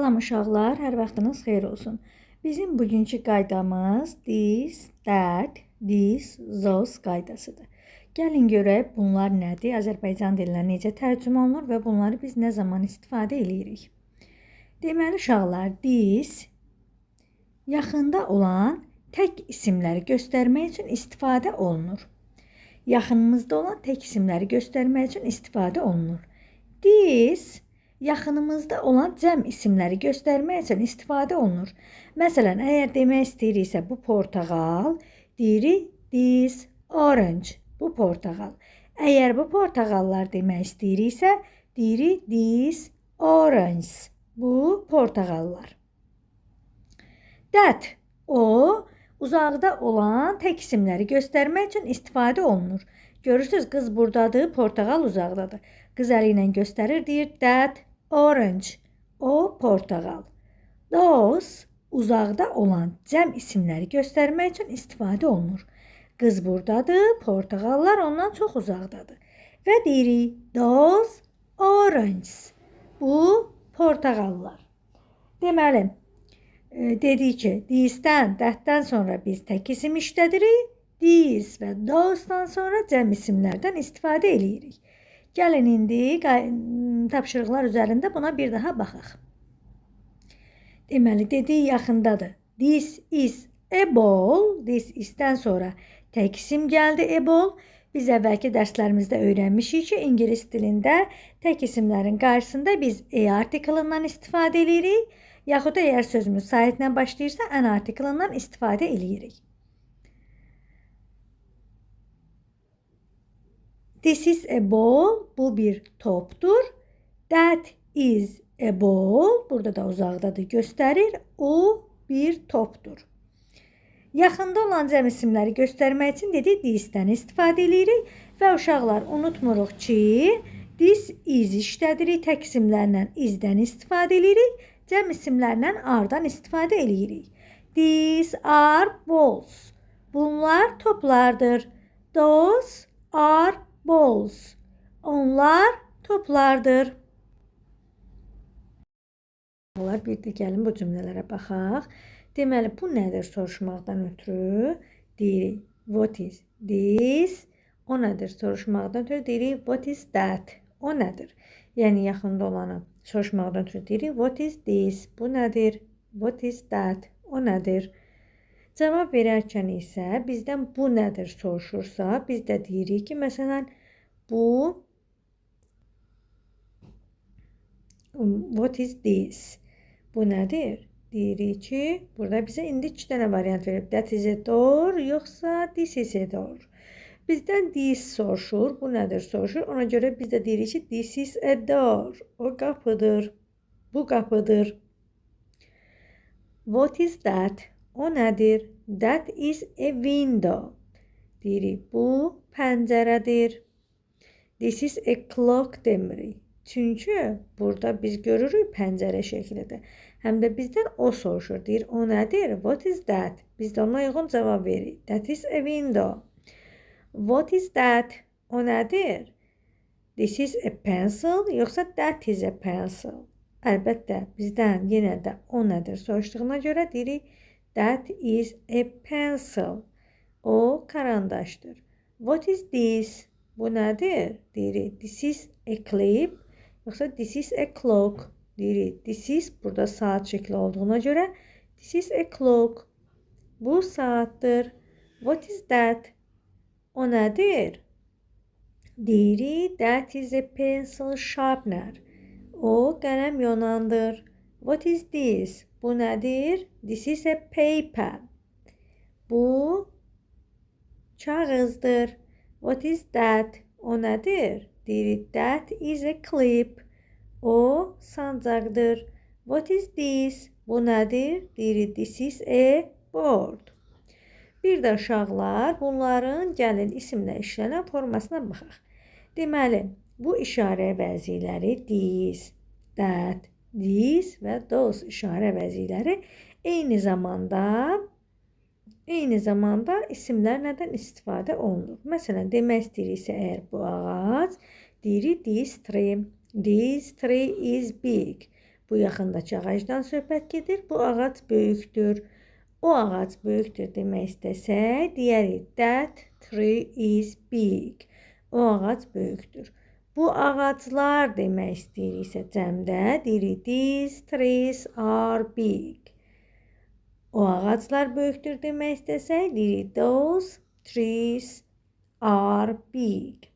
Salam uşaqlar, hər vaxtınız xeyir olsun. Bizim bugünkü qaydamız this, that, this, those qaydasıdır. Gəlin görək bunlar nədir, Azərbaycan dilinə necə tərcümə olunur və bunları biz nə zaman istifadə edirik. Deməli uşaqlar, this yaxında olan tək isimləri göstərmək üçün istifadə olunur. Yaxınımızda olan tək isimləri göstərmək üçün istifadə olunur. This yaxınımızda olan cəm isimləri göstərmək üçün istifadə olunur. Məsələn, əgər demək istəyiriksə bu portağal, deyirik this orange, bu portağal. Əgər bu portağallar demək istəyiriksə, deyirik this orange, bu portağallar. That, o uzaqda olan tək isimləri göstərmək üçün istifadə olunur. Görürsünüz, qız buradadır, portağal uzaqdadır. Qız əli ilə göstərir, deyir that orange, o portağal. Those uzaqda olan cəm isimləri göstərmək üçün istifadə olunur. Qız buradadır, portağallar ondan çox uzaqdadır. Və deyirik those oranges, bu portağallar. Deməli, dedik ki, this'dən, that'dən sonra biz tək isim işlədirik. This və those'dan sonra cəm isimlərdən istifadə edirik. Gəlin indi tapşırıqlar üzərində buna bir daha baxaq. Deməli, dedik yaxındadır. This is a ball. This is'dən sonra tək isim gəldi, a ball. Biz əvvəlki dərslərimizdə öyrənmişik ki, ingilis dilində tək isimlərin qarşısında biz a artiklından istifadə edirik. Yaxud da əgər sözümüz saitlə başlayırsa, an artiklından istifadə edirik. This is a ball, bu bir topdur. That is a ball, burada da uzaqdadır göstərir. O bir topdur. Yaxında olan cəm isimləri göstərmək üçün dedik this'dən istifadə edirik və uşaqlar unutmuruq ki, this is işlədirik, tək isimlərlə is'dən istifadə edirik, cəm isimlərlə ardan istifadə edirik. These are balls. Bunlar toplardır. Those are balls. Onlar toplardır. Bir də gəlin bu cümlələrə baxaq. Deməli, bu nədir soruşmaqdan ötürü? Deyirik, what is this? O nədir soruşmaqdan ötürü? Deyirik, what is that? O nədir? Yəni, yaxında olanı soruşmaqdan ötürü deyirik, what is this? Bu nədir? What is that? O nədir? Cavab verərkən isə bizdən bu nədir soruşursa, biz də deyirik ki, məsələn, bu what is this? Bu nədir? Deyirik ki, burada bizə indi 2 dənə variant verib. That is a door, yoxsa this is a door. Bizdən this soruşur, bu nədir soruşur. Ona görə biz də deyirik ki, this is a door. O qapıdır. Bu qapıdır. What is that? O nədir? That is a window. Deyirik, bu pəncərədir. This is a clock demirik. Çünki burada biz görürük pəncərə şəklidir. Həm də bizdən o soruşur. Deyir, o nədir? What is that? Biz də ona uyğun cavab veririk. That is a window. What is that? O nədir? This is a pencil, yoxsa that is a pencil? Əlbəttə, bizdən yenə də o nədir soruşduğuna görə deyirik, that is a pencil. O karandaşdır. What is this? Bu nədir? Deyirik, this is a clip, yoxsa this is a clock? Deyirik, this is burada saat şəkli olduğuna görə this is a clock. Bu saatdir. What is that? O nədir? Deyirik, that is a pencil sharpener. O qələm yonandır. What is this? Bu nədir? This is a paper. Bu kağızdır. What is that? O nədir? Deyirik, that is a clip. O sancaqdır. What is this? Bu nədir? Deyirik, this is a board. Bir də uşaqlar, bunların gəlin isimlə işlənən formasına baxaq. Deməli, bu işarə vəziləri this, that, this və those işarə vəziləri eyni zamanda isimlərdən istifadə olunur. Məsələn, demək istəyiriksə əgər bu ağac, deyirik this tree. This tree is big. Bu yaxındakı ağacdan söhbət gedir. Bu ağac böyükdür. O ağac böyükdür demək istəsək, deyərik that tree is big. O ağac böyükdür. Bu ağaclar demək istəyiriksə cəmdə, deyirik these trees are big. O ağaclar böyükdür demək istəsək, deyirik those trees are big.